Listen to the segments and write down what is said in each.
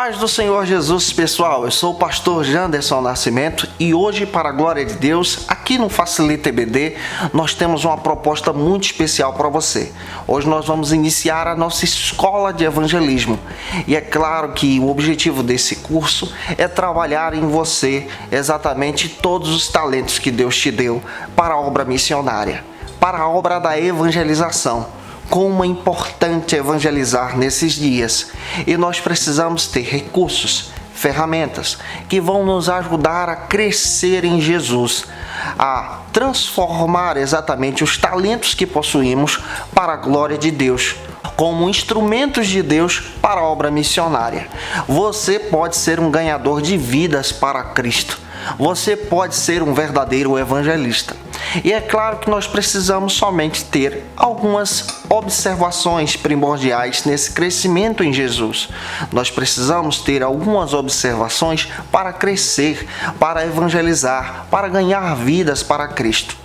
paz do Senhor Jesus, pessoal. Eu sou o pastor Janderson Nascimento e hoje, para a glória de Deus, aqui no Facilita EBD, nós temos uma proposta muito especial para você. Hoje nós vamos iniciar a nossa escola de evangelismo. E é claro que o objetivo desse curso é trabalhar em você exatamente todos os talentos que Deus te deu para a obra missionária, para a obra da evangelização. Como é importante evangelizar nesses dias, e nós precisamos ter recursos, ferramentas que vão nos ajudar a crescer em Jesus, a transformar exatamente os talentos que possuímos para a glória de Deus, como instrumentos de Deus para a obra missionária. Você pode ser um ganhador de vidas para Cristo. Você pode ser um verdadeiro evangelista. E é claro que nós precisamos somente ter algumas observações primordiais nesse crescimento em Jesus. Nós precisamos ter algumas observações para crescer, para evangelizar, para ganhar vidas para Cristo.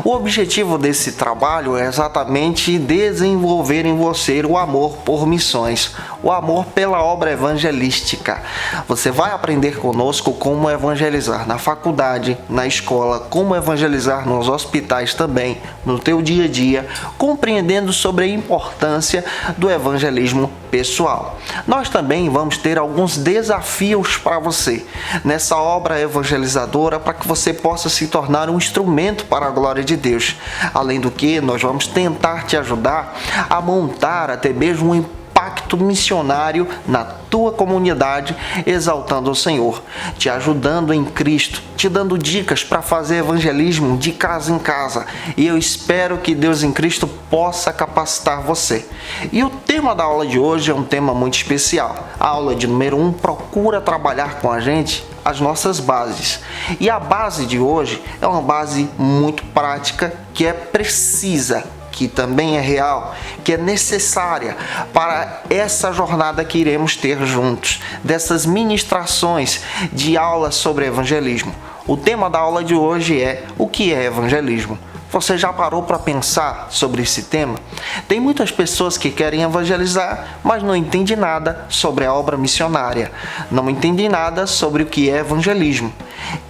O objetivo desse trabalho é exatamente desenvolver em você o amor por missões, o amor pela obra evangelística. Você vai aprender conosco como evangelizar na faculdade, na escola, como evangelizar nos hospitais também, no teu dia a dia, compreendendo sobre a importância do evangelismo pessoal. Nós também vamos ter alguns desafios para você nessa obra evangelizadora para que você possa se tornar um instrumento para a glória de Deus. Além do que, nós vamos tentar te ajudar a montar até mesmo um impacto missionário na tua comunidade, exaltando o Senhor, te ajudando em Cristo, te dando dicas para fazer evangelismo de casa em casa. E eu espero que Deus em Cristo possa capacitar você. E o tema da aula de hoje é um tema muito especial. A aula de número 1 procura trabalhar com a gente as nossas bases. E a base de hoje é uma base muito prática, que é precisa, que também é real, que é necessária para essa jornada que iremos ter juntos, dessas ministrações de aulas sobre evangelismo. O tema da aula de hoje é: o que é evangelismo? Você já parou para pensar sobre esse tema? Tem muitas pessoas que querem evangelizar, mas não entendem nada sobre a obra missionária, não entendem nada sobre o que é evangelismo.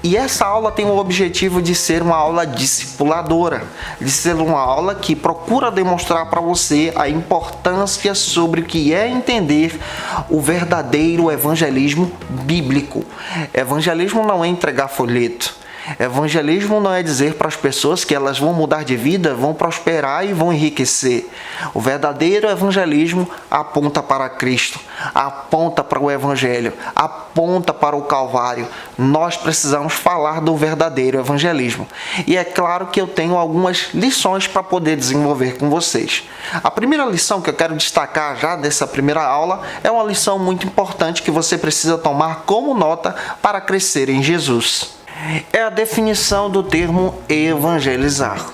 E essa aula tem o objetivo de ser uma aula discipuladora, de ser uma aula que procura demonstrar para você a importância sobre o que é entender o verdadeiro evangelismo bíblico. Evangelismo não é entregar folheto. Evangelismo não é dizer para as pessoas que elas vão mudar de vida, vão prosperar e vão enriquecer. O verdadeiro evangelismo aponta para Cristo, aponta para o Evangelho, aponta para o Calvário. Nós precisamos falar do verdadeiro evangelismo. E é claro que eu tenho algumas lições para poder desenvolver com vocês. A primeira lição que eu quero destacar já dessa primeira aula é uma lição muito importante que você precisa tomar como nota para crescer em Jesus. É a definição do termo evangelizar.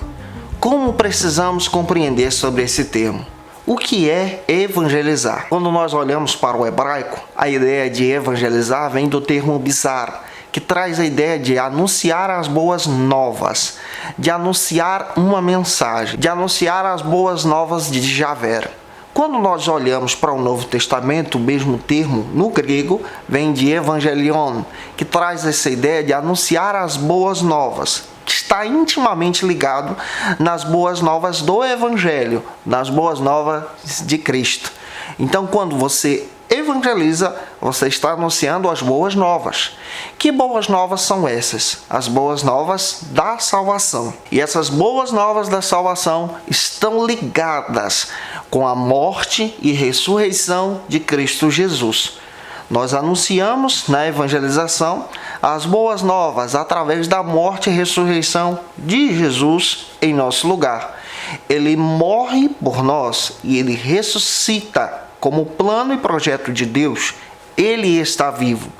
Como precisamos compreender sobre esse termo? O que é evangelizar? Quando nós olhamos para o hebraico, a ideia de evangelizar vem do termo bizar, que traz a ideia de anunciar as boas novas, de anunciar uma mensagem, de anunciar as boas novas de Javé. Quando nós olhamos para o Novo Testamento, o mesmo termo no grego vem de evangelion, que traz essa ideia de anunciar as boas novas, que está intimamente ligado nas boas novas do Evangelho, nas boas novas de Cristo. Então, quando você evangeliza, você está anunciando as boas novas. Que boas novas são essas? As boas novas da salvação. E essas boas novas da salvação estão ligadas com a morte e ressurreição de Cristo Jesus. Nós anunciamos na evangelização as boas novas através da morte e ressurreição de Jesus em nosso lugar. Ele morre por nós e ele ressuscita como plano e projeto de Deus. Ele está vivo.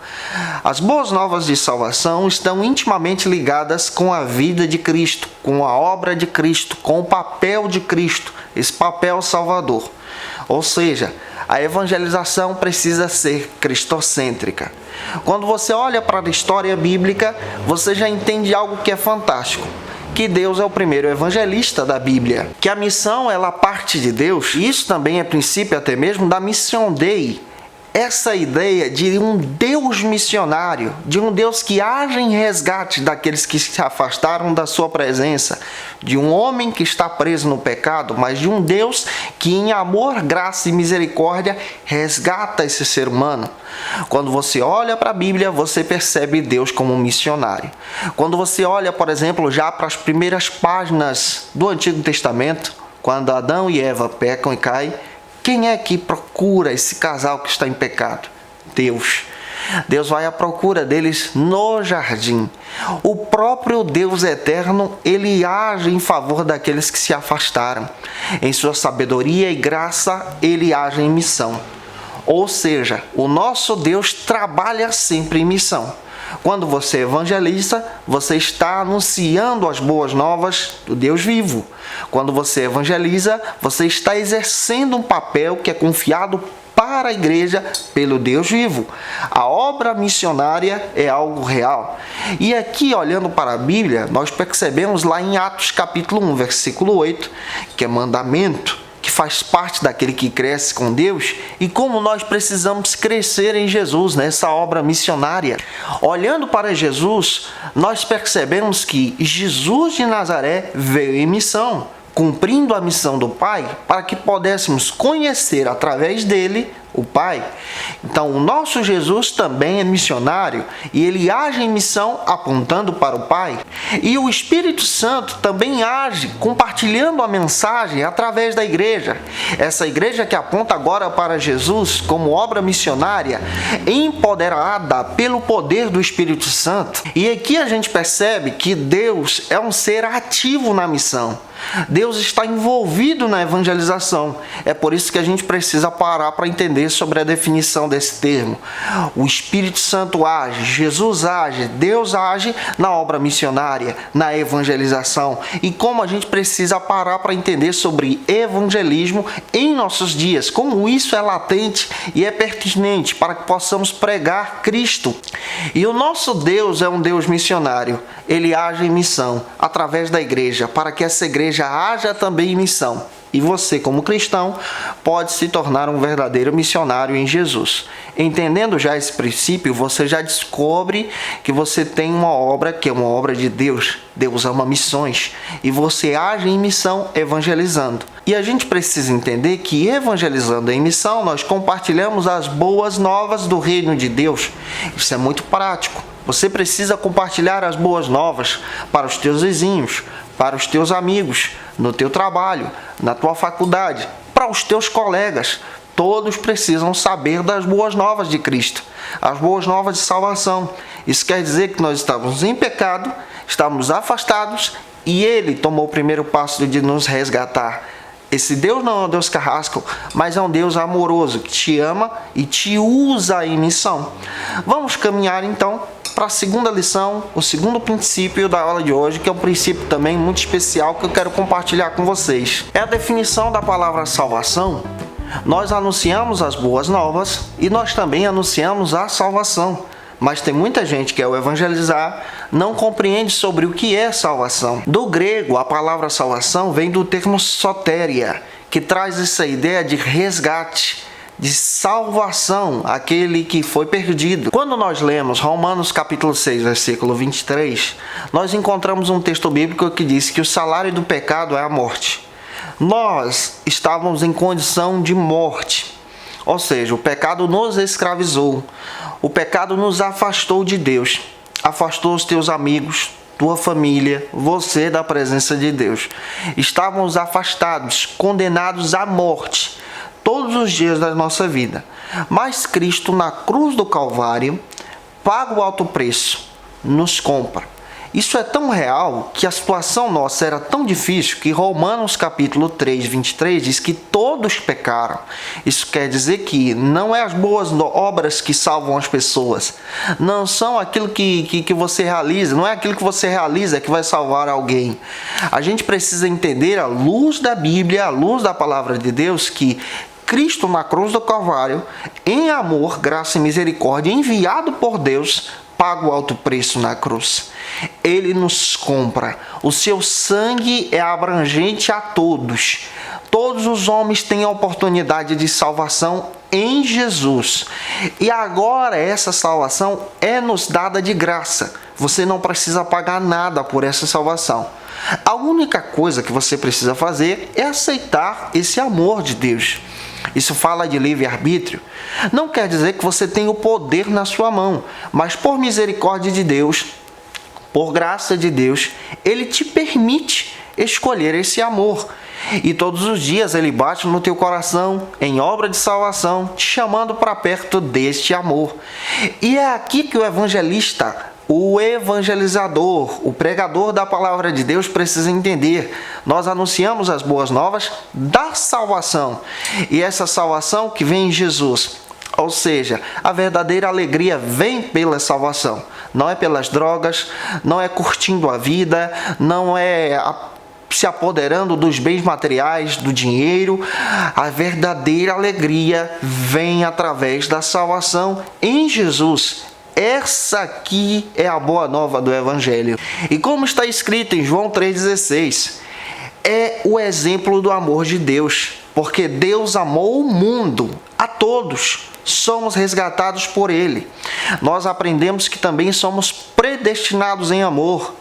As boas novas de salvação estão intimamente ligadas com a vida de Cristo, com a obra de Cristo, com o papel de Cristo, esse papel salvador. Ou seja, a evangelização precisa ser cristocêntrica. Quando você olha para a história bíblica, você já entende algo que é fantástico. Que Deus é o primeiro evangelista da Bíblia, que a missão ela parte de Deus, e isso também é princípio até mesmo da Mission Dei. essa ideia de um Deus missionário, de um Deus que age em resgate daqueles que se afastaram da sua presença, de um homem que está preso no pecado, mas de um Deus que em amor, graça e misericórdia resgata esse ser humano. Quando você olha para a Bíblia, você percebe Deus como um missionário. Quando você olha, por exemplo, já para as primeiras páginas do Antigo Testamento, quando Adão e Eva pecam e caem, quem é que procura esse casal que está em pecado? Deus. Deus vai à procura deles no jardim. O próprio Deus eterno, ele age em favor daqueles que se afastaram. Em sua sabedoria e graça, ele age em missão. Ou seja, o nosso Deus trabalha sempre em missão. Quando você evangeliza, você está anunciando as boas novas do Deus vivo. Quando você evangeliza, você está exercendo um papel que é confiado para a igreja pelo Deus vivo. A obra missionária é algo real. E aqui, olhando para a Bíblia, nós percebemos lá em Atos capítulo 1, versículo 8, que é mandamento, que faz parte daquele que cresce com Deus, e como nós precisamos crescer em Jesus, nessa obra missionária. Olhando para Jesus, nós percebemos que Jesus de Nazaré veio em missão, cumprindo a missão do Pai, para que pudéssemos conhecer através dele o Pai. Então, o nosso Jesus também é missionário e ele age em missão apontando para o Pai. E o Espírito Santo também age compartilhando a mensagem através da igreja. Essa igreja que aponta agora para Jesus como obra missionária, empoderada pelo poder do Espírito Santo. E aqui a gente percebe que Deus é um ser ativo na missão. Deus está envolvido na evangelização. É por isso que a gente precisa parar para entender sobre a definição desse termo. O Espírito Santo age, Jesus age, Deus age na obra missionária, na evangelização. E como a gente precisa parar para entender sobre evangelismo em nossos dias, como isso é latente e é pertinente para que possamos pregar Cristo. E o nosso Deus é um Deus missionário. Ele age em missão através da igreja, para que essa igreja haja também em missão. E você, como cristão, pode se tornar um verdadeiro missionário em Jesus. Entendendo já esse princípio, você já descobre que você tem uma obra que é uma obra de Deus. Deus ama missões. E você age em missão evangelizando. E a gente precisa entender que evangelizando em missão, nós compartilhamos as boas novas do reino de Deus. Isso é muito prático. Você precisa compartilhar as boas novas para os teus vizinhos, para os teus amigos, no teu trabalho, na tua faculdade, para os teus colegas. Todos precisam saber das boas novas de Cristo, as boas novas de salvação. Isso quer dizer que nós estávamos em pecado, estávamos afastados e Ele tomou o primeiro passo de nos resgatar. Esse Deus não é um Deus carrasco, mas é um Deus amoroso que te ama e te usa em missão. Vamos caminhar então para a segunda lição, o segundo princípio da aula de hoje, que é um princípio também muito especial que eu quero compartilhar com vocês. É a definição da palavra salvação. Nós anunciamos as boas novas e nós também anunciamos a salvação. Mas tem muita gente que ao evangelizar não compreende sobre o que é salvação. Do grego, a palavra salvação vem do termo sotéria, que traz essa ideia de resgate, de salvação, aquele que foi perdido. Quando nós lemos Romanos capítulo 6, versículo 23, nós encontramos um texto bíblico que diz que o salário do pecado é a morte. Nós estávamos em condição de morte, ou seja, o pecado nos escravizou, o pecado nos afastou de Deus, afastou os teus amigos, tua família, você da presença de Deus. Estávamos afastados, condenados à morte, todos os dias da nossa vida. Mas Cristo, na cruz do Calvário, paga o alto preço, nos compra. Isso é tão real que a situação nossa era tão difícil que Romanos capítulo 3, 23 diz que todos pecaram. Isso quer dizer que não é as boas obras que salvam as pessoas. Não são aquilo que você realiza, não é aquilo que você realiza que vai salvar alguém. A gente precisa entender à luz da Bíblia, à luz da palavra de Deus, que Cristo na cruz do Calvário, em amor, graça e misericórdia, enviado por Deus, paga o alto preço na cruz. Ele nos compra. O seu sangue é abrangente a todos. Todos os homens têm a oportunidade de salvação em Jesus. E agora essa salvação é nos dada de graça. Você não precisa pagar nada por essa salvação. A única coisa que você precisa fazer é aceitar esse amor de Deus. Isso fala de livre-arbítrio. Não quer dizer que você tem o poder na sua mão, mas por misericórdia de Deus, por graça de Deus, Ele te permite escolher esse amor. E todos os dias Ele bate no teu coração, em obra de salvação, te chamando para perto deste amor. E é aqui que o evangelista, o evangelizador, o pregador da palavra de Deus precisa entender. Nós anunciamos as boas novas da salvação. E essa salvação que vem em Jesus. Ou seja, a verdadeira alegria vem pela salvação. Não é pelas drogas, não é curtindo a vida, não é se apoderando dos bens materiais, do dinheiro. A verdadeira alegria vem através da salvação em Jesus. Essa aqui é a boa nova do Evangelho. E como está escrito em João 3,16, é o exemplo do amor de Deus. Porque Deus amou o mundo, a todos. Somos resgatados por Ele. Nós aprendemos que também somos predestinados em amor.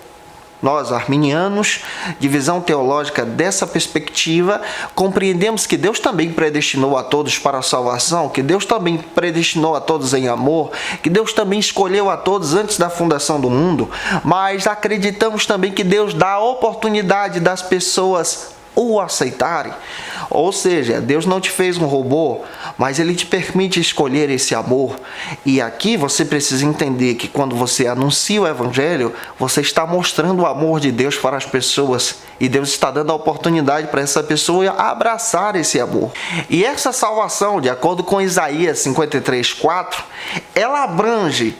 Nós, arminianos, de visão teológica dessa perspectiva, compreendemos que Deus também predestinou a todos para a salvação, que Deus também predestinou a todos em amor, que Deus também escolheu a todos antes da fundação do mundo, mas acreditamos também que Deus dá a oportunidade das pessoas o aceitarem. Ou seja, Deus não te fez um robô, mas Ele te permite escolher esse amor. E aqui você precisa entender que quando você anuncia o Evangelho, você está mostrando o amor de Deus para as pessoas. E Deus está dando a oportunidade para essa pessoa abraçar esse amor. E essa salvação, de acordo com Isaías 53:4, ela abrange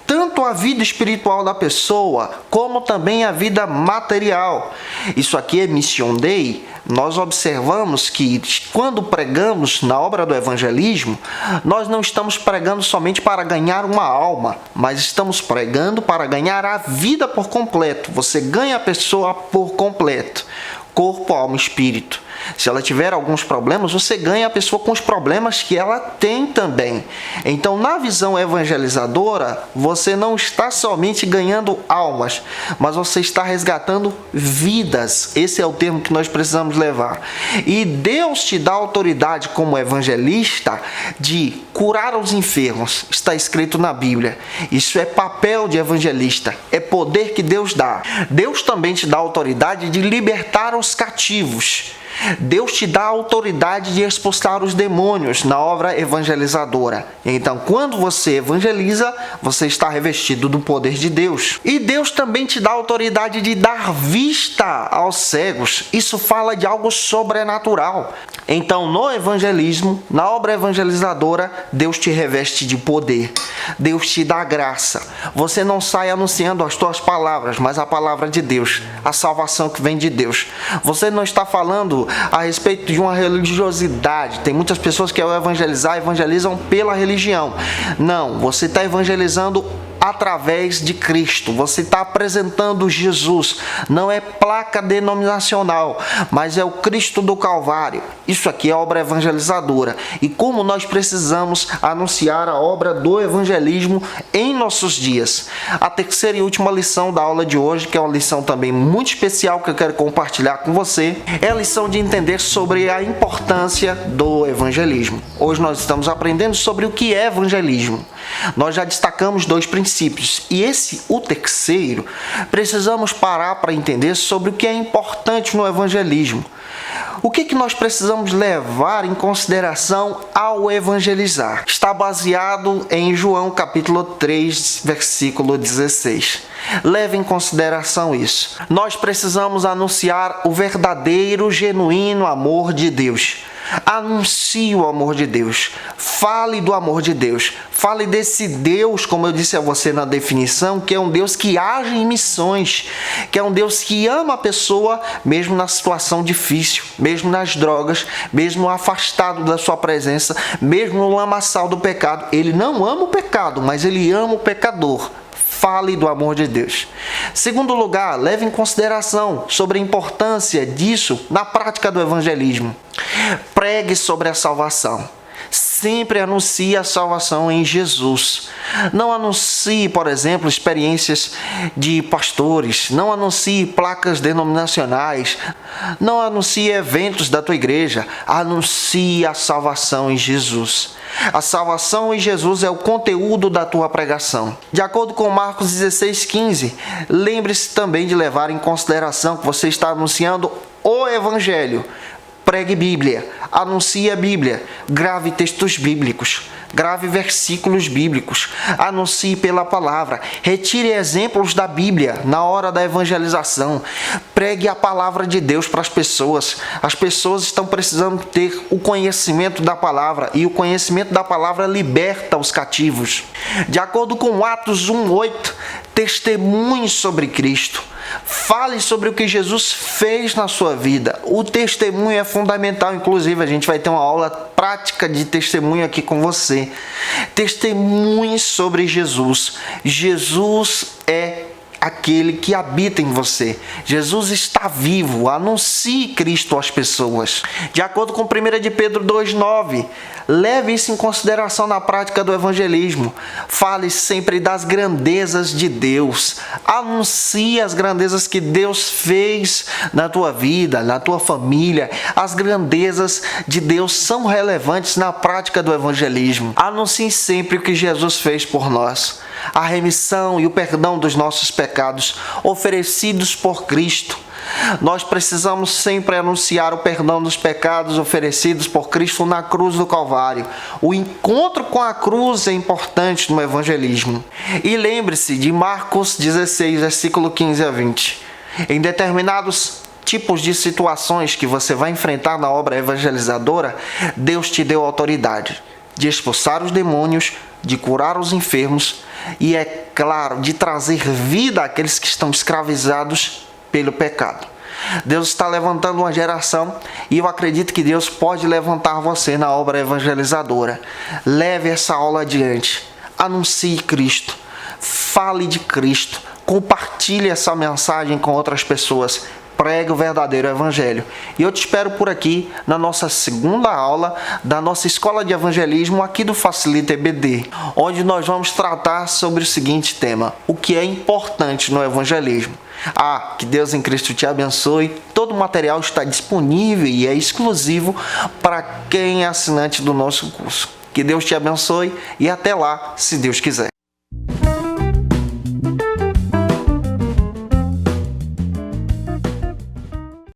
tanto a vida espiritual da pessoa, como também a vida material. Isso aqui é Mission Day. Nós observamos que quando pregamos na obra do evangelismo, nós não estamos pregando somente para ganhar uma alma, mas estamos pregando para ganhar a vida por completo. Você ganha a pessoa por completo. Corpo, alma e espírito. Se ela tiver alguns problemas, você ganha a pessoa com os problemas que ela tem também. Então, na visão evangelizadora, você não está somente ganhando almas, mas você está resgatando vidas. Esse é o termo que nós precisamos levar. E Deus te dá autoridade como evangelista de curar os enfermos. Está escrito na Bíblia. Isso é papel de evangelista. É poder que Deus dá. Deus também te dá autoridade de libertar os cativos. Deus te dá a autoridade de expulsar os demônios na obra evangelizadora. Então, quando você evangeliza, você está revestido do poder de Deus. E Deus também te dá a autoridade de dar vista aos cegos. Isso fala de algo sobrenatural. Então, no evangelismo, na obra evangelizadora, Deus te reveste de poder. Deus te dá graça. Você não sai anunciando as tuas palavras, mas a palavra de Deus, a salvação que vem de Deus. Você não está falando a respeito de uma religiosidade. Tem muitas pessoas que ao evangelizar, evangelizam pela religião. Não, você está evangelizando através de Cristo. Você está apresentando Jesus. Não é placa denominacional, mas é o Cristo do Calvário. Isso aqui é obra evangelizadora. E como nós precisamos anunciar a obra do evangelismo em nossos dias. A terceira e última lição da aula de hoje, que é uma lição também muito especial que eu quero compartilhar com você, é a lição de entender sobre a importância do evangelismo. Hoje nós estamos aprendendo sobre o que é evangelismo. Nós já destacamos 2 princípios e o terceiro, precisamos parar para entender sobre o que é importante no evangelismo. O que nós precisamos levar em consideração ao evangelizar? Está baseado em João capítulo 3, versículo 16. Leve em consideração isso. Nós precisamos anunciar o verdadeiro, genuíno amor de Deus. Anuncie o amor de Deus. Fale do amor de Deus. Fale desse Deus, como eu disse a você na definição, que é um Deus que age em missões, que é um Deus que ama a pessoa mesmo na situação difícil, mesmo nas drogas, mesmo afastado da sua presença, mesmo no lamaçal do pecado. Ele não ama o pecado, mas ele ama o pecador. Fale do amor de Deus. Segundo lugar, leve em consideração sobre a importância disso na prática do evangelismo. Pregue sobre a salvação. Sempre anuncie a salvação em Jesus. Não anuncie, por exemplo, experiências de pastores. Não anuncie placas denominacionais. Não anuncie eventos da tua igreja. Anuncie a salvação em Jesus. A salvação em Jesus é o conteúdo da tua pregação. De acordo com Marcos 16:15, lembre-se também de levar em consideração que você está anunciando o Evangelho. Pregue Bíblia, anuncie a Bíblia, grave textos bíblicos, grave versículos bíblicos, anuncie pela palavra, retire exemplos da Bíblia na hora da evangelização, pregue a palavra de Deus para as pessoas. As pessoas estão precisando ter o conhecimento da palavra e o conhecimento da palavra liberta os cativos. De acordo com Atos 1:8, testemunhe sobre Cristo. Fale sobre o que Jesus fez na sua vida. O testemunho é fundamental, inclusive a gente vai ter uma aula prática de testemunho aqui com você. Testemunhe sobre Jesus. Jesus é aquele que habita em você. Jesus está vivo. Anuncie Cristo às pessoas. De acordo com 1 de Pedro 2:9, leve isso em consideração na prática do evangelismo. Fale sempre das grandezas de Deus. Anuncie as grandezas que Deus fez na tua vida, na tua família. As grandezas de Deus são relevantes na prática do evangelismo. Anuncie sempre o que Jesus fez por nós. A remissão e o perdão dos nossos pecados oferecidos por Cristo. Nós precisamos sempre anunciar o perdão dos pecados oferecidos por Cristo na cruz do Calvário. O encontro com a cruz é importante no evangelismo. E lembre-se de Marcos 16, versículo 15 a 20. Em determinados tipos de situações que você vai enfrentar na obra evangelizadora, Deus te deu autoridade de expulsar os demônios, de curar os enfermos e, é claro, de trazer vida àqueles que estão escravizados pelo pecado. Deus está levantando uma geração e eu acredito que Deus pode levantar você na obra evangelizadora. Leve essa aula adiante. Anuncie Cristo. Fale de Cristo. Compartilhe essa mensagem com outras pessoas. Pregue o verdadeiro evangelho. E eu te espero por aqui na nossa segunda aula da nossa Escola de Evangelismo aqui do Facilita EBD, onde nós vamos tratar sobre o seguinte tema: o que é importante no evangelismo. Que Deus em Cristo te abençoe. Todo o material está disponível e é exclusivo para quem é assinante do nosso curso. Que Deus te abençoe e até lá, se Deus quiser.